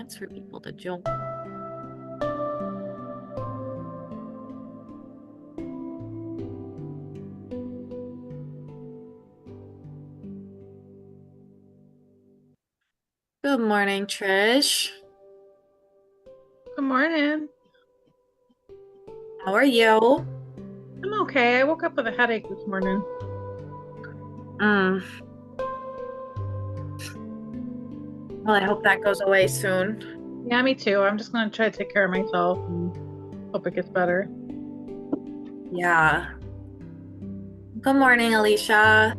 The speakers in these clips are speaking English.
chance for people to join. Good morning, Trish. Good morning. How are you? I'm okay. I woke up with a headache this morning. Mm. Well, I hope that goes away soon. Yeah, me too. I'm just gonna try to take care of myself and hope it gets better. Yeah. Good morning, Alicia.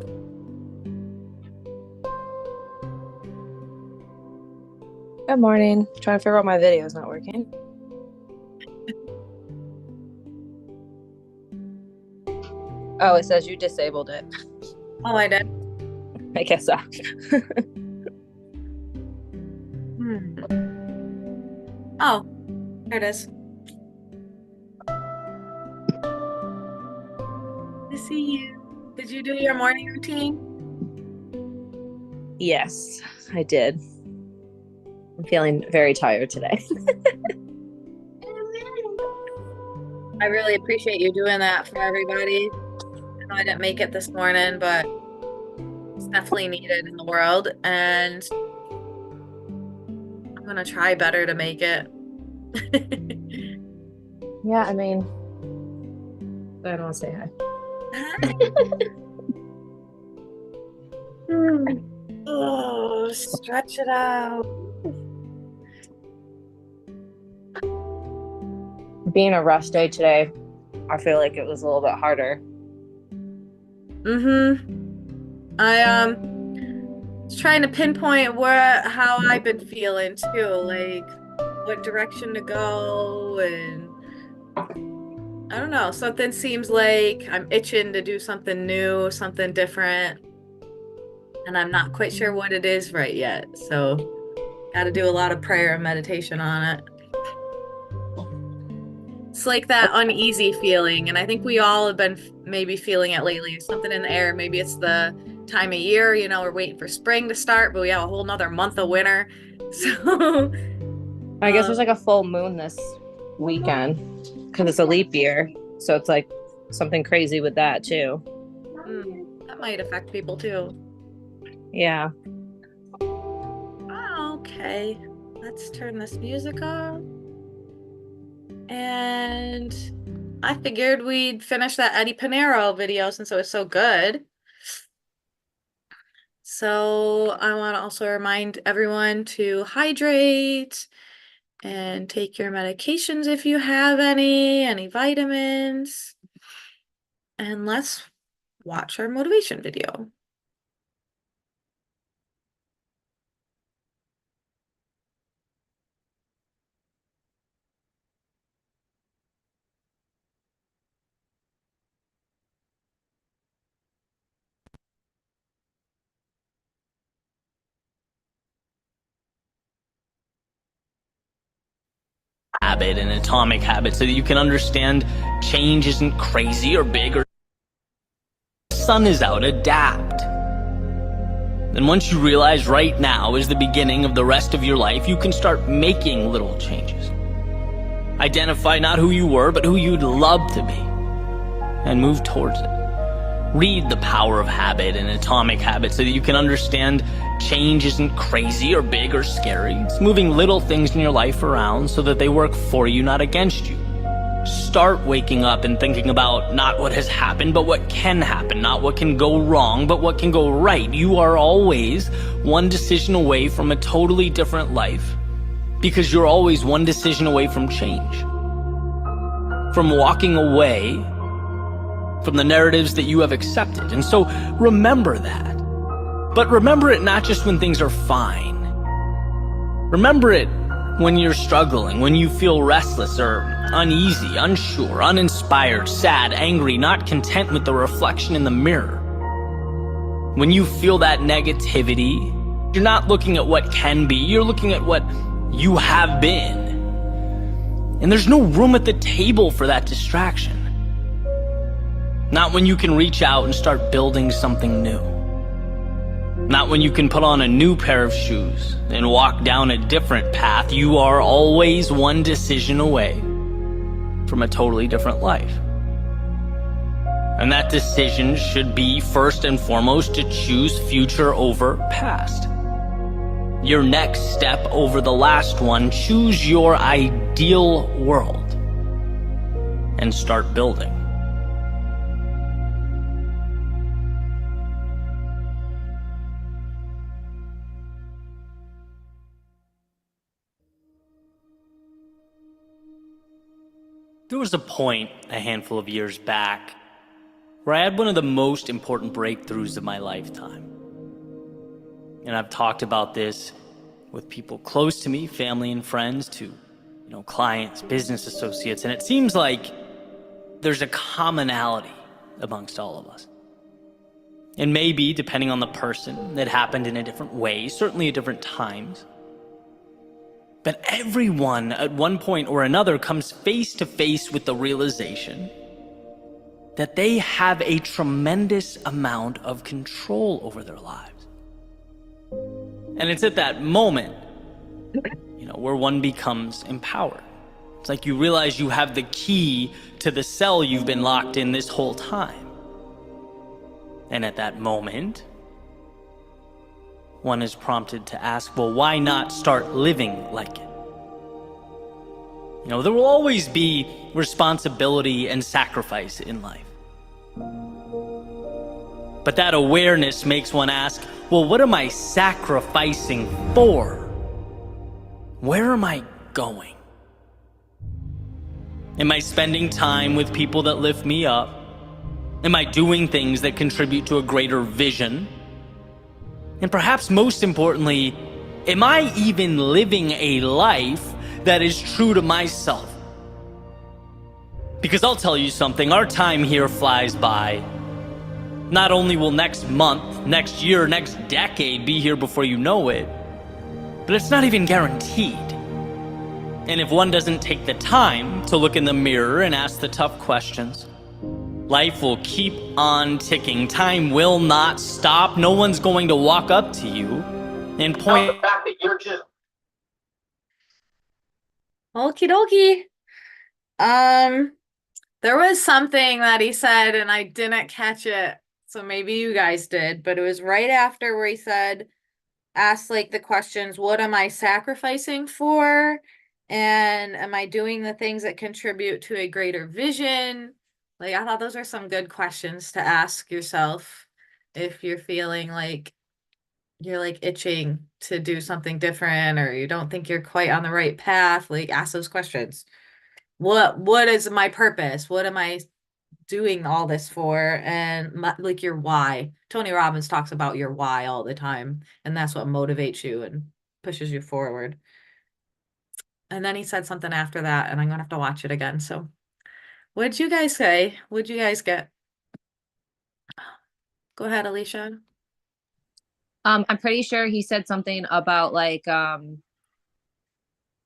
Good morning. Trying to figure out my video is not working. Oh, it says you disabled it. Oh, I did. I guess so. Oh, there it is. I see you. Did you do your morning routine? Yes, I did. I'm feeling very tired today. I really appreciate you doing that for everybody. I know I didn't make it this morning, but it's definitely needed in the world, and I'm gonna try better to make it. Yeah, I mean, I don't want to say hi. Oh, stretch it out. Being a rest day today, I feel like it was a little bit harder. I was trying to pinpoint how I've been feeling too, like what direction to go, and I don't know, something seems like I'm itching to do something new, something different, and I'm not quite sure what it is right yet. So got to do a lot of prayer and meditation on it. It's like that uneasy feeling, and I think we all have been maybe feeling it lately. Something in the air. Maybe it's the time of year, we're waiting for spring to start, but we have a whole nother month of winter. So I guess there's like a full moon this weekend because it's a leap year. So it's like something crazy with that too. That might affect people too. Yeah. Okay, let's turn this music off. And I figured we'd finish that Eddie Pinero video since it was so good. So I want to also remind everyone to hydrate and take your medications if you have any vitamins. And let's watch our motivation video. Habit and atomic habit so that you can understand change isn't crazy or big or the sun is out, adapt. Then once you realize right now is the beginning of the rest of your life, you can start making little changes. Identify not who you were, but who you'd love to be, and move towards it. Read The Power of Habit and Atomic Habit so that you can understand change isn't crazy or big or scary. It's moving little things in your life around so that they work for you, not against you. Start waking up and thinking about not what has happened, but what can happen. Not what can go wrong, but what can go right. You are always one decision away from a totally different life because you're always one decision away from change. From walking away from the narratives that you have accepted. And so remember that. But remember it not just when things are fine. Remember it when you're struggling, when you feel restless or uneasy, unsure, uninspired, sad, angry, not content with the reflection in the mirror. When you feel that negativity, you're not looking at what can be, you're looking at what you have been. And there's no room at the table for that distraction. Not when you can reach out and start building something new. Not when you can put on a new pair of shoes and walk down a different path. You are always one decision away from a totally different life. And that decision should be first and foremost to choose future over past. Your next step over the last one. Choose your ideal world and start building. There was a point a handful of years back where I had one of the most important breakthroughs of my lifetime. And I've talked about this with people close to me, family and friends, to clients, business associates, and it seems like there's a commonality amongst all of us. And maybe, depending on the person, it happened in a different way, certainly at different times. But everyone at one point or another comes face to face with the realization that they have a tremendous amount of control over their lives. And it's at that moment, where one becomes empowered. It's like you realize you have the key to the cell you've been locked in this whole time. And at that moment, one is prompted to ask, well, why not start living like it? There will always be responsibility and sacrifice in life. But that awareness makes one ask, well, what am I sacrificing for? Where am I going? Am I spending time with people that lift me up? Am I doing things that contribute to a greater vision? And perhaps most importantly, am I even living a life that is true to myself? Because I'll tell you something, our time here flies by. Not only will next month, next year, next decade be here before you know it, but it's not even guaranteed. And if one doesn't take the time to look in the mirror and ask the tough questions, life will keep on ticking. Time will not stop. No one's going to walk up to you and point out the fact that you're just... Okie dokie. There was something that he said and I didn't catch it. So maybe you guys did, but it was right after where he said, ask like the questions, what am I sacrificing for? And am I doing the things that contribute to a greater vision? Like, I thought those are some good questions to ask yourself if you're feeling like you're like itching to do something different or you don't think you're quite on the right path. Like, ask those questions. What is my purpose? What am I doing all this for? And like your why. Tony Robbins talks about your why all the time, and that's what motivates you and pushes you forward. And then he said something after that, and I'm gonna have to watch it again. So what'd you guys say? What'd you guys get? Go ahead, Alicia. I'm pretty sure he said something about like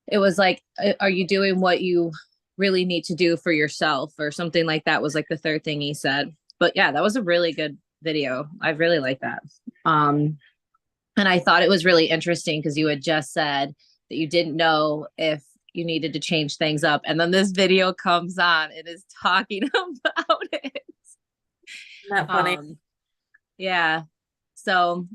it was like, are you doing what you really need to do for yourself, or something like that was like the third thing he said. But yeah, that was a really good video. I really like that. And I thought it was really interesting because you had just said that you didn't know if you needed to change things up, and then this video comes on and is talking about it. Isn't that funny? Yeah, so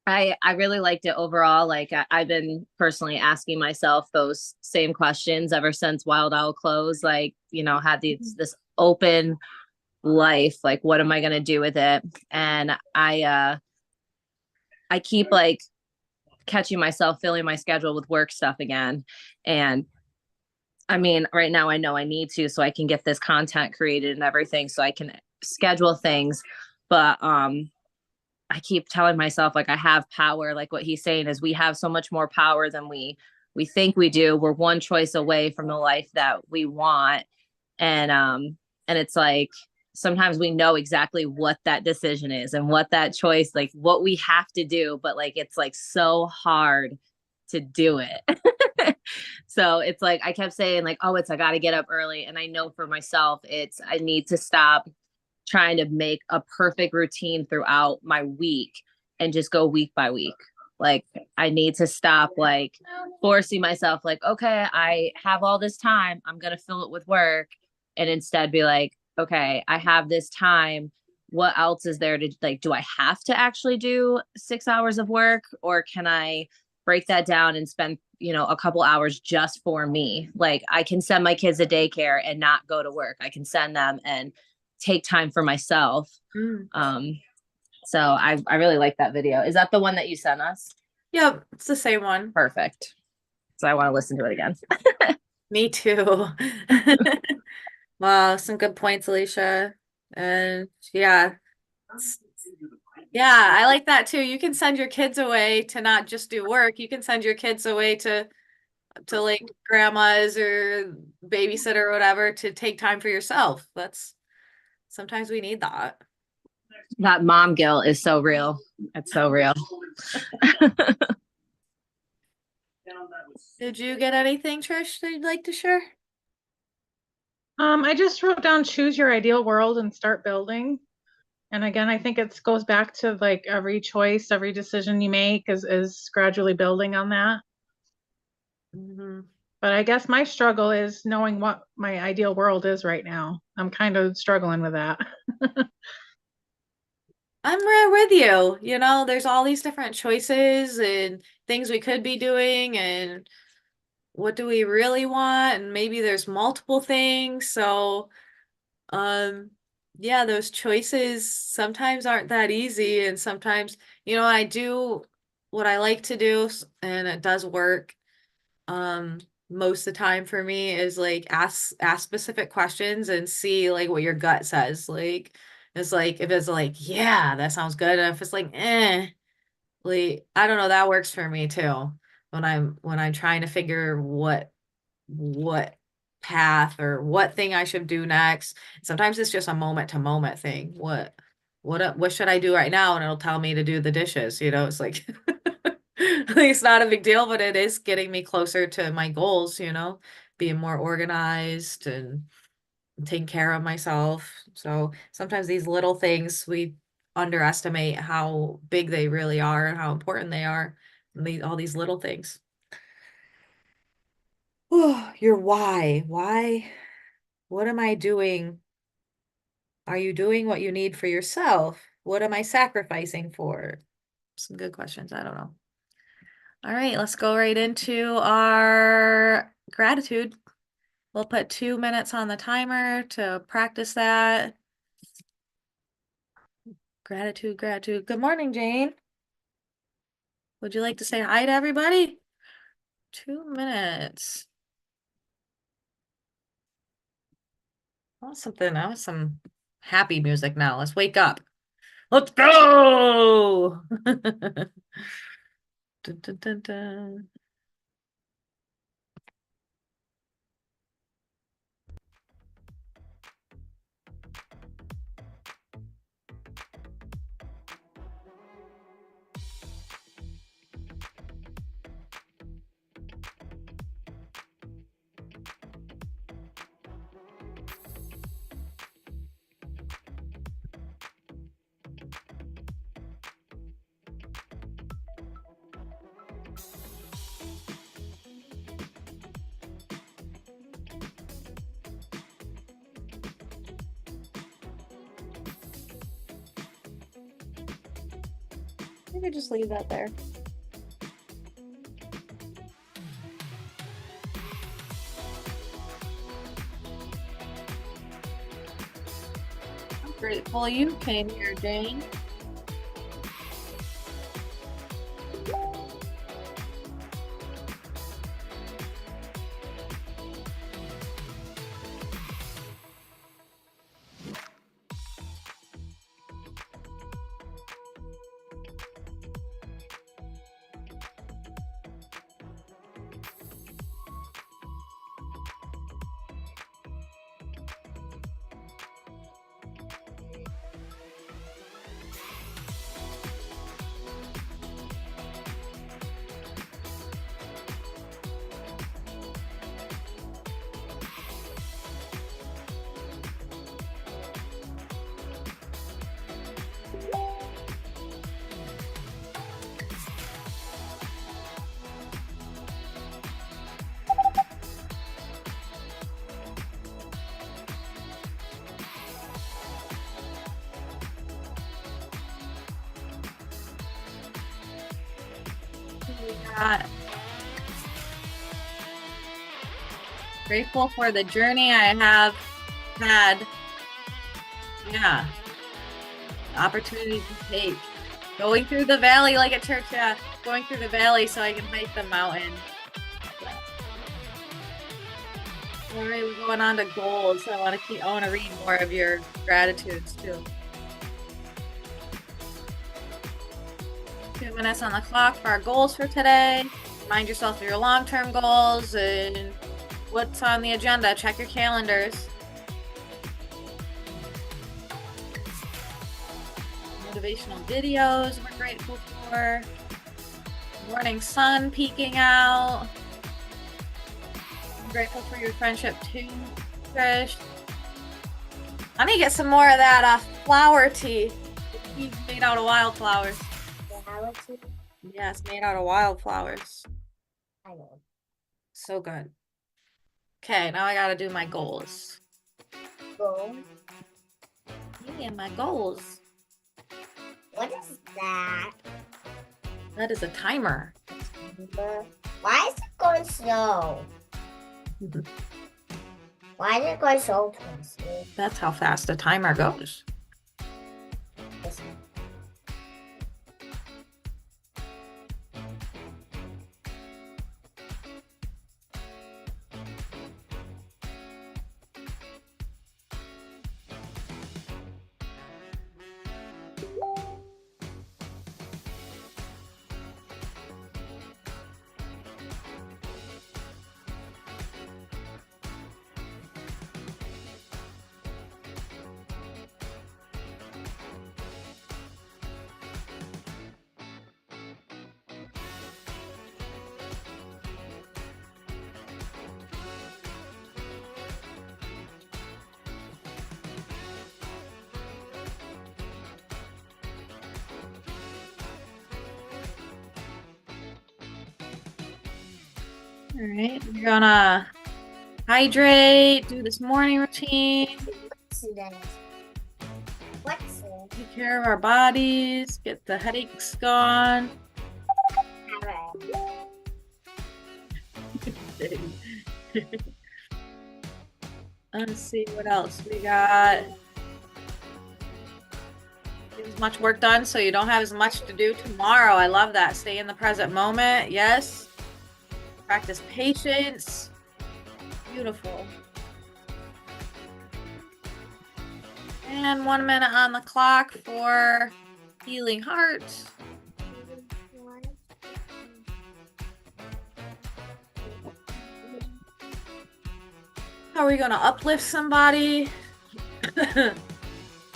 I really liked it overall. Like I've been personally asking myself those same questions ever since Wild Owl closed. Like, had this open life. Like, what am I gonna do with it? And I keep like catching myself filling my schedule with work stuff again. And I mean, right now I know I need to, so I can get this content created and everything, so I can schedule things. But I keep telling myself like I have power. Like what he's saying is we have so much more power than we think we do. We're one choice away from the life that we want. And it's like sometimes we know exactly what that decision is and what that choice, like what we have to do, but like it's like so hard to do it. So it's like I kept saying like, oh, I got to get up early. And I know for myself, I need to stop trying to make a perfect routine throughout my week and just go week by week. Like I need to stop like forcing myself like, okay, I have all this time, I'm going to fill it with work, and instead be like, okay, I have this time. What else is there to like, do I have to actually do 6 hours of work, or can I break that down and spend, a couple hours just for me? Like I can send my kids to daycare and not go to work. I can send them and take time for myself. So I really like that video. Is that the one that you sent us? Yep, it's the same one. Perfect. So I want to listen to it again. Me too. Wow, some good points, Alicia. And yeah, I like that too. You can send your kids away to not just do work. You can send your kids away to like grandma's or babysitter or whatever to take time for yourself. Sometimes we need that. That mom guilt is so real. It's so real. Did you get anything, Trish, that you'd like to share? I just wrote down choose your ideal world and start building. And again, I think it goes back to like every choice, every decision you make is gradually building on that. But I guess my struggle is knowing what my ideal world is right now. I'm kind of struggling with that. I'm right with you. There's all these different choices and things we could be doing, and what do we really want? And maybe there's multiple things. So, yeah, those choices sometimes aren't that easy. And sometimes, I do what I like to do, and it does work. Most of the time for me is like ask specific questions and see like what your gut says. Like it's like if it's like, yeah, that sounds good. And if it's like, like I don't know, that works for me too. When I'm trying to figure what path or what thing I should do next. Sometimes it's just a moment to moment thing. What should I do right now? And it'll tell me to do the dishes. It's like it's not a big deal, but it is getting me closer to my goals, being more organized and taking care of myself. So sometimes these little things, we underestimate how big they really are and how important they are. All these little things. Oh, your why. Why? What am I doing? Are you doing what you need for yourself? What am I sacrificing for? Some good questions. I don't know. All right, let's go right into our gratitude. We'll put 2 minutes on the timer to practice that. Gratitude, gratitude. Good morning, Jane. Would you like to say hi to everybody? 2 minutes. I want some happy music now. Let's wake up. Let's go! Dun, dun, dun, dun. Maybe just leave that there. I'm grateful you came here, Jane. got? Grateful for the journey I have had. Yeah. The opportunity to take. Going through the valley like at church, yeah. Going through the valley so I can hike the mountain. All right, we're going on to goals. I want to read more of your gratitudes too. 2 minutes on the clock for our goals for today. Remind yourself of your long-term goals and what's on the agenda. Check your calendars. Motivational videos we're grateful for. Morning sun peeking out. I'm grateful for your friendship too, Trish. I need to get some more of that flower tea. The tea's made out of wildflowers. Flower tea? Yeah, it's made out of wildflowers. I know. So good. Okay, now I gotta do my goals. Goal? Yeah, my goals. What is that? That is a timer. Why is it going slow? Why is it going so slow? That's how fast a timer goes. All right, we're gonna hydrate, do this morning routine, What's that? What's it? take care of our bodies, get the headaches gone. Let's see what else we got. Get as much work done so you don't have as much to do tomorrow. I love that. Stay in the present moment. Yes. Practice patience. Beautiful. And 1 minute on the clock for healing heart. How are we gonna uplift somebody?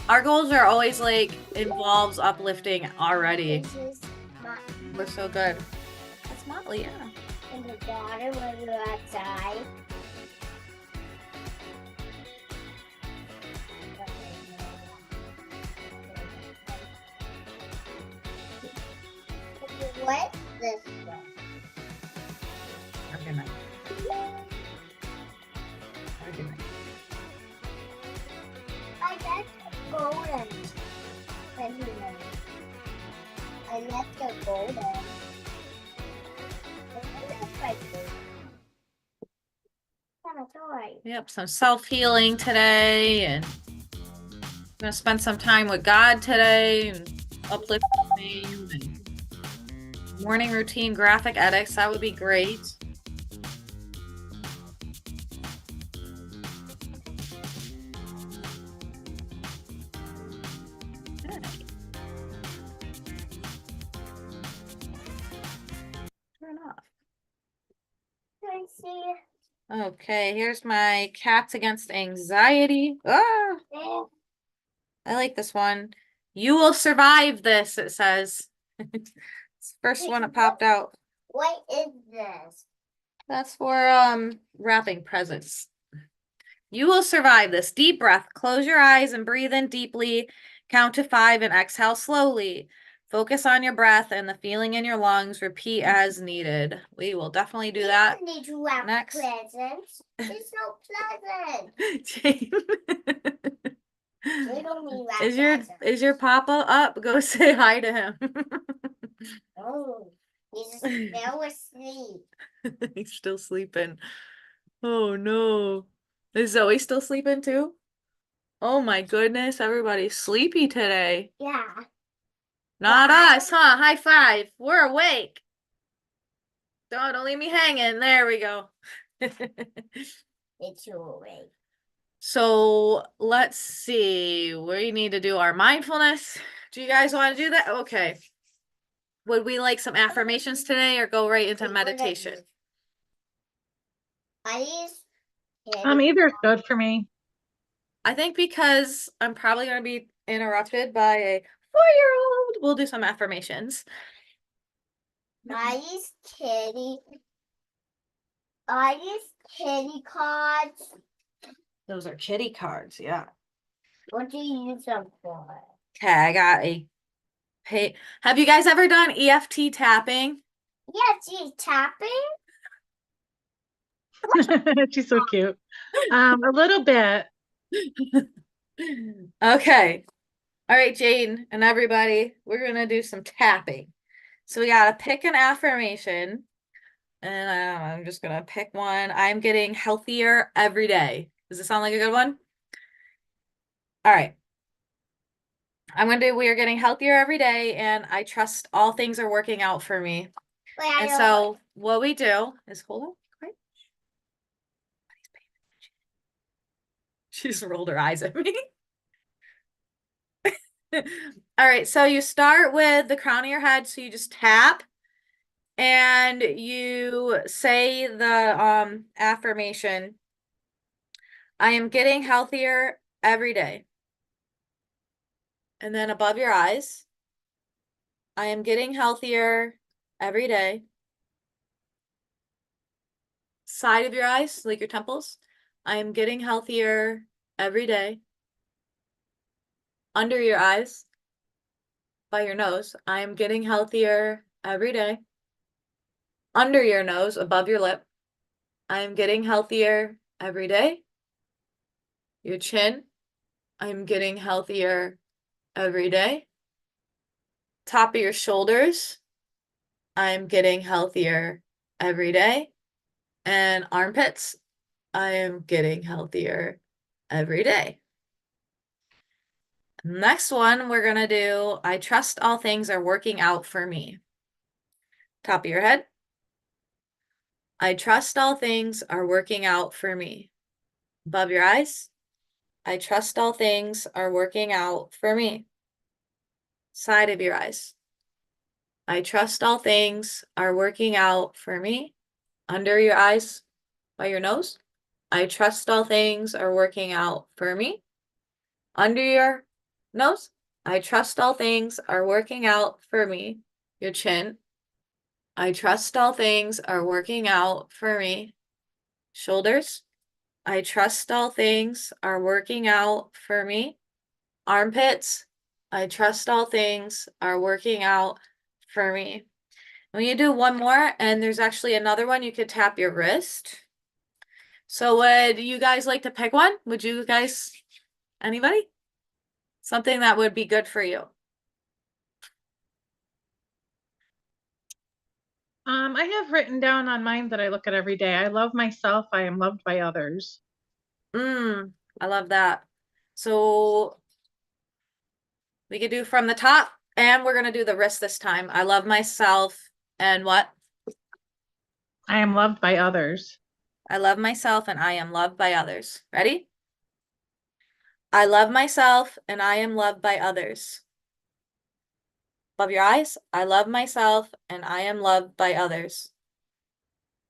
Our goals are always like involves uplifting already. This is my, We're so good. That's Motley, yeah. in the water when you're outside. What is this one? Argument. Argument. I left the golden. I left the golden. Yep, some self-healing today, and I'm gonna spend some time with God today and uplift his name and morning routine graphic edits. That would be great. Okay. Turn off. I see. Okay, here's my Cats Against Anxiety. Ah, There. I like this one. You will survive this, it says. It's the first one that popped out. What is this? That's for wrapping presents. You will survive this. Deep breath. Close your eyes and breathe in deeply. Count to 5 and exhale slowly. Focus on your breath and the feeling in your lungs. Repeat as needed. We will definitely do that. You don't need to wrap Next. presents. It's so pleasant. Jane. We don't need wrap Is presents. your papa up? Go say hi to him. Oh, He's still asleep. He's still sleeping. Oh no. Is Zoe still sleeping too? Oh my goodness, everybody's sleepy today. Yeah. Not Wow. us, huh? High five. We're awake. Don't leave me hanging. There we go. It's awake. So let's see. We need to do our mindfulness. Do you guys want to do that? Okay. Would we like some affirmations today or go right into meditation? Either is good for me. I think because I'm probably going to be interrupted by a 4-year-old, we'll do some affirmations. Are these kitty cards? Those are kitty cards, yeah. What do you use them for? Okay, I got a pay. Have you guys ever done EFT tapping? Yeah, she's tapping. She's so cute. A little bit. Okay. All right, Jane and everybody, we're going to do some tapping. So we got to pick an affirmation. And I'm just going to pick one. I'm getting healthier every day. Does it sound like a good one? All right. I'm going to do, we are getting healthier every day, and I trust all things are working out for me. Wait, And so what we do is, hold on. Quiet. She just rolled her eyes at me. All right, so you start with the crown of your head. So you just tap and you say the affirmation. I am getting healthier every day. And then above your eyes, I am getting healthier every day. Side of your eyes, like your temples, I am getting healthier every day. Under your eyes, by your nose, I am getting healthier every day. Under your nose, above your lip, I am getting healthier every day. Your chin, I am getting healthier every day. Top of your shoulders, I am getting healthier every day. And armpits, I am getting healthier every day. Next one, we're going to do, I trust all things are working out for me. Top of your head. I trust all things are working out for me. Above your eyes. I trust all things are working out for me. Side of your eyes. I trust all things are working out for me. Under your eyes, by your nose. I trust all things are working out for me. Under your nose. I trust all things are working out for me. Your chin. I trust all things are working out for me. Shoulders. I trust all things are working out for me. Armpits. I trust all things are working out for me. When you do one more, and there's actually another one, you could tap your wrist. So would you guys like to pick one? Would you guys, anybody? Something that would be good for you. I have written down on mine that I look at every day. I love myself. I am loved by others. I love that. So we could do from the top, and we're gonna do the wrist this time. I love myself, and what? I am loved by others. I love myself, and I am loved by others. Ready? I love myself, and I am loved by others. Above your eyes, I love myself, and I am loved by others.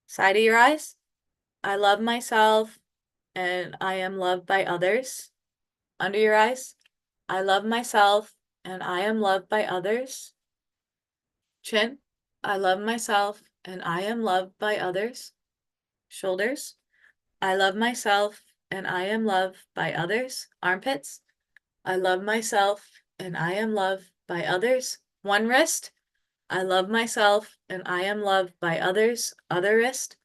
Side of your eyes, I love myself, and I am loved by others. Under your eyes, I love myself, and I am loved by others. Chin, I love myself, and I am loved by others. Shoulders, I love myself, and I am loved by others. Armpits, I love myself, and I am loved by others. One wrist, I love myself, and I am loved by others. Other wrist,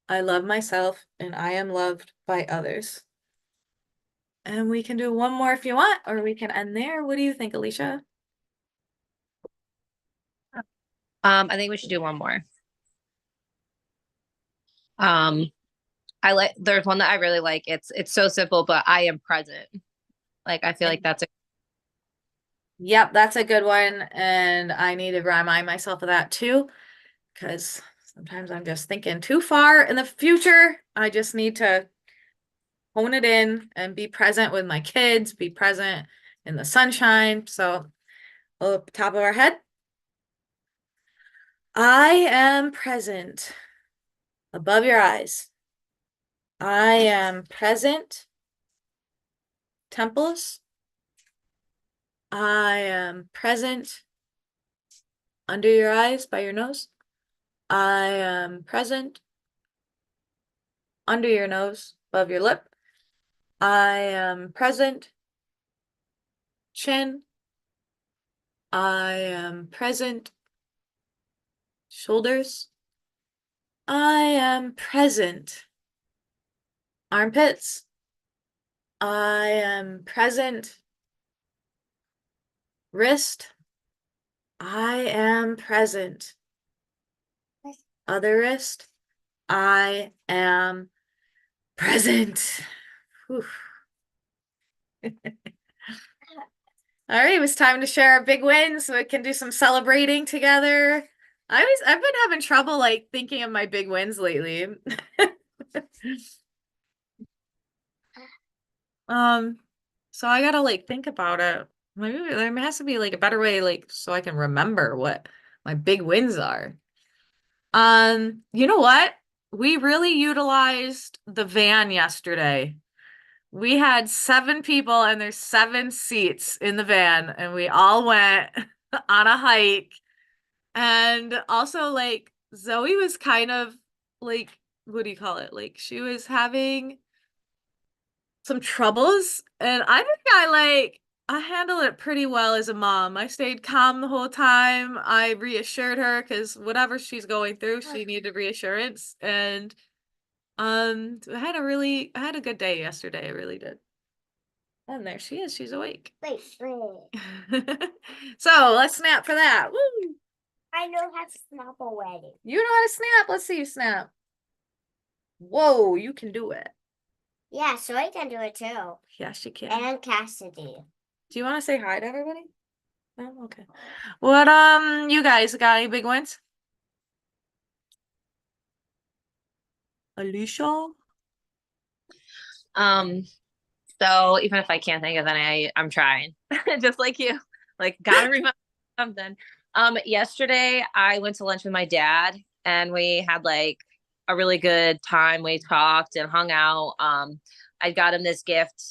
I love myself, and I am loved by others. And we can do one more if you want, or we can end there. What do you think, Alicia? I think we should do one more. There's one that I really like. It's so simple, but I am present. Like I feel like that's a Yep, that's a good one. And I need to remind myself of that too, because sometimes I'm just thinking too far in the future. I just need to hone it in and be present with my kids, be present in the sunshine. So, up top of our head, I am present above your eyes. I am present, temples. I am present under your eyes by your nose. I am present under your nose, above your lip. I am present, chin. I am present, shoulders. I am present, armpits. I am present, wrist. I am present, other wrist. I am present. Whew. All right, it was time to share our big wins so we can do some celebrating together. I've been having trouble like thinking of my big wins lately. So I gotta like think about it. Maybe there has to be like a better way, like so I can remember what my big wins are. You know what? We really utilized the van yesterday. We had 7 people and there's 7 seats in the van, and we all went on a hike. And also, like, Zoe was kind of like, what do you call it? Like, she was having some troubles, and I think I handled it pretty well as a mom. I stayed calm the whole time. I reassured her because whatever she's going through, she needed reassurance. And I had a good day yesterday. I really did. And there she is. She's awake. Wait. So let's snap for that. Woo! I know how to snap already. You know how to snap? Let's see you snap. Whoa, you can do it. Yeah, so I can do it too. Yes, you can. And Cassidy. Do you want to say hi to everybody? No? Okay. What, you guys got any big wins? Alicia? So even if I can't think of any, I'm trying. Just like you. Like gotta remember something. Yesterday I went to lunch with my dad and we had like a really good time. We talked and hung out. I got him this gift,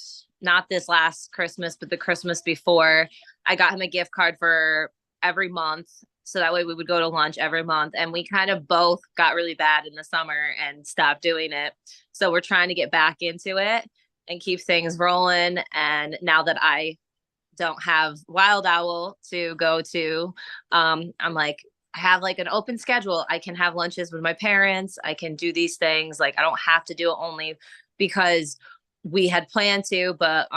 not this last Christmas, but the Christmas before. I got him a gift card for every month. So that way we would go to lunch every month. And we kind of both got really bad in the summer and stopped doing it. So we're trying to get back into it and keep things rolling. And now that I don't have Wild Owl to go to, I'm like, I have like an open schedule. I can have lunches with my parents. I can do these things. Like I don't have to do it only because we had planned to, but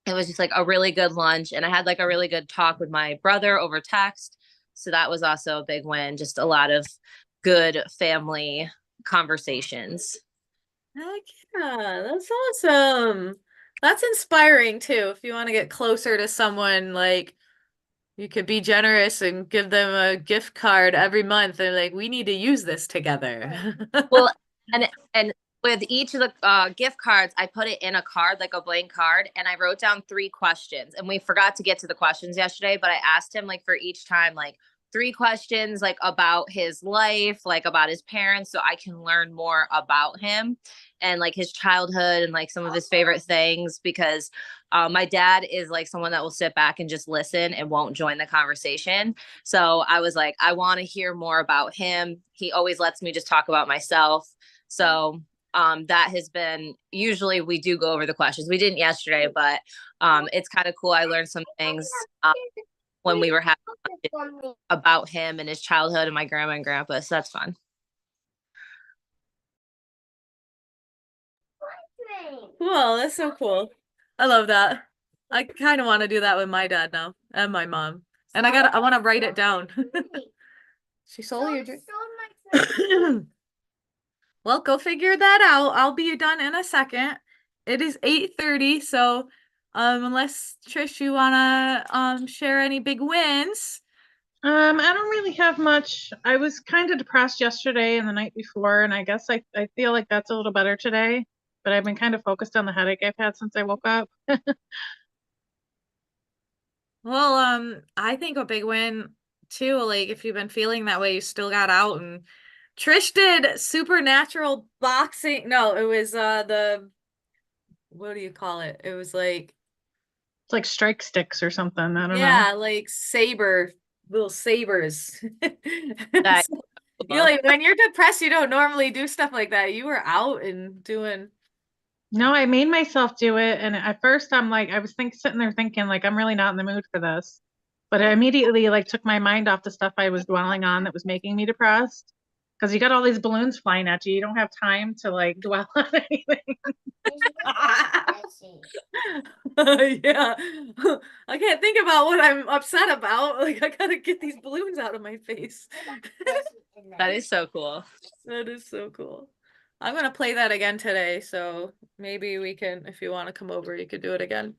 it was just like a really good lunch. And I had like a really good talk with my brother over text. So that was also a big win. Just a lot of good family conversations. Heck yeah, that's awesome. That's inspiring too. If you want to get closer to someone, like you could be generous and give them a gift card every month. And like, we need to use this together. Well, and with each of the gift cards, I put it in a card, like a blank card, and I wrote down 3 questions. And we forgot to get to the questions yesterday, but I asked him like for each time, like 3 questions, like about his life, like about his parents, so I can learn more about him and like his childhood and like some of his favorite things. Because my dad is like someone that will sit back and just listen and won't join the conversation. So I was like, I want to hear more about him. He always lets me just talk about myself. So that has been, usually we do go over the questions. We didn't yesterday, but it's kind of cool. I learned some things when we were having about him and his childhood and my grandma and grandpa. So that's fun. Cool, that's so cool. I love that. I kind of want to do that with my dad now and my mom. And I want to write it down. She sold your drink. So my friend. Well, go figure that out. I'll be done in a second. It is 8:30, so unless Trish, you wanna share any big wins. I don't really have much. I was kind of depressed yesterday and the night before, and I guess I feel like that's a little better today. But I've been kind of focused on the headache I've had since I woke up. Well, I think a big win too, like if you've been feeling that way, you still got out and Trish did supernatural boxing. No, it was the what do you call it? It was like It's like strike sticks or something. I don't know. yeah, like little sabers. That So, you know, like when you're depressed, you don't normally do stuff like that. You were out and doing No, I made myself do it, and at first I'm like, I was sitting there thinking like I'm really not in the mood for this, but I immediately like took my mind off the stuff I was dwelling on that was making me depressed. Because you got all these balloons flying at you, you don't have time to like dwell on anything. yeah. I can't think about what I'm upset about. Like I gotta get these balloons out of my face. that is so cool. That is so cool. I'm gonna play that again today, so maybe we can, if you want to come over, you could do it again.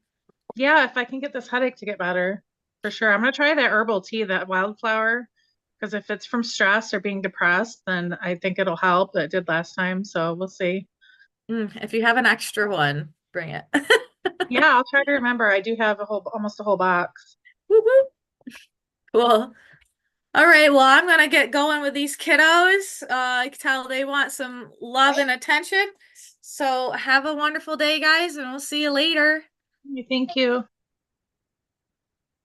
Yeah, if I can get this headache to get better, for sure. I'm gonna try that herbal tea, that wildflower, because if it's from stress or being depressed, then I think it'll help. That did last time, so we'll see. If you have an extra one, bring it. Yeah, I'll try to remember. I do have almost a whole box. Whoop, whoop. Cool. All right, well, I'm gonna get going with these kiddos. I can tell they want some love and attention. So have a wonderful day, guys, and we'll see you later. Thank you.